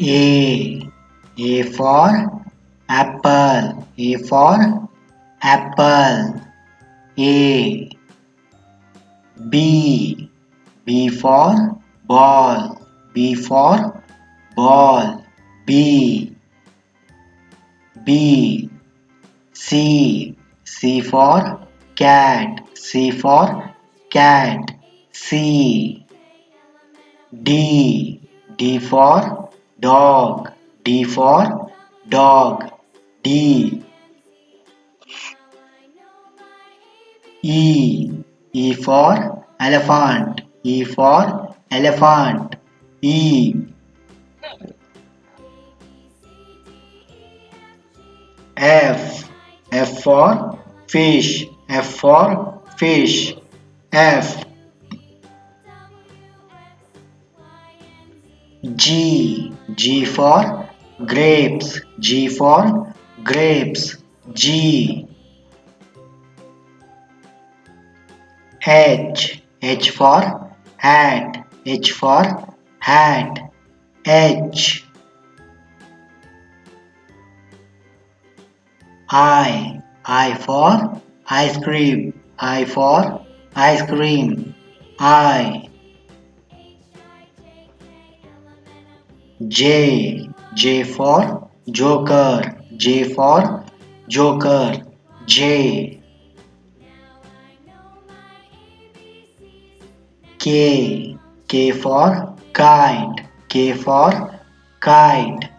A. A for apple. A for apple. A. B. B for ball. B for ball. B. B. C. C for cat. C for cat. C. D. D for dog. D for dog. D. E. E for elephant. E for elephant. E. F. F for fish. F for fish. F. G. G for grapes. G for grapes. G. H. H for hat. H for hat. H. I for ice cream. I for ice cream. I. J. J for joker. J for joker. J. K. K for kite. K for kite.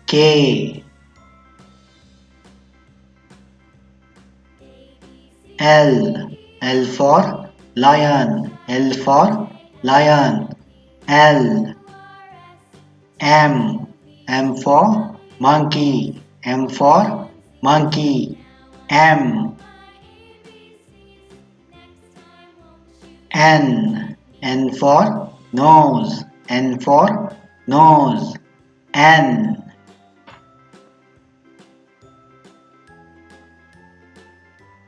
K. L. L for lion. L for lion. L. M. M for monkey. M for monkey. M. N. N for nose. N for nose. N.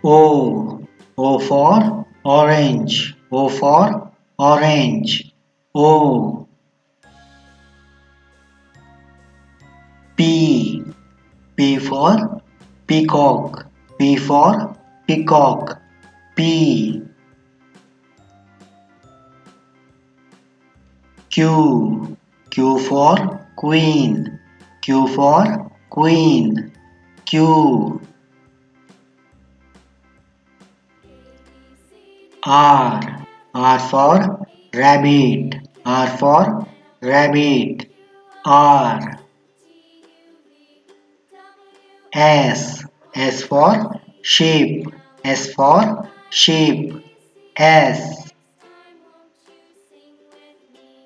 O. O for orange. O for orange. O. P. P for peacock. P for peacock. P. Q. Q for queen. Q for queen. Q. R. R for rabbit. R for rabbit. R. S. S for sheep. S for sheep. S.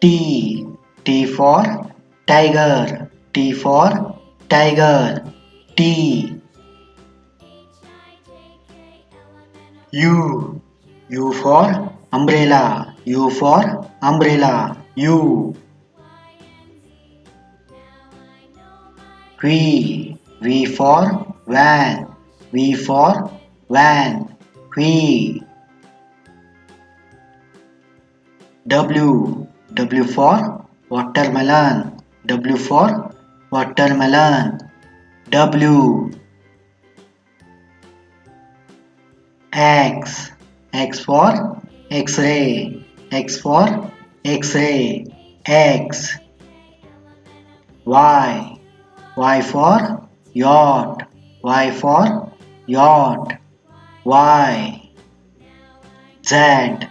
T. T for tiger. T for tiger. T. U. U for umbrella. U for umbrella. U. V. V for van. V for van. V. W. W for watermelon. W for watermelon. W. X. X for X-ray. X for X-ray. X. Y. Y for yacht. Y for yacht. Y. Z.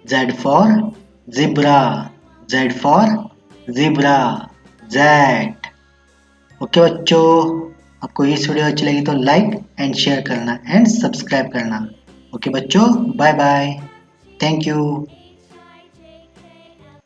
Z for zebra. Z for zebra. Z. Okay बच्चों, आपको ये video अच्छी लगी तो like and share करना and subscribe करना। Okay बच्चों, bye bye, thank you.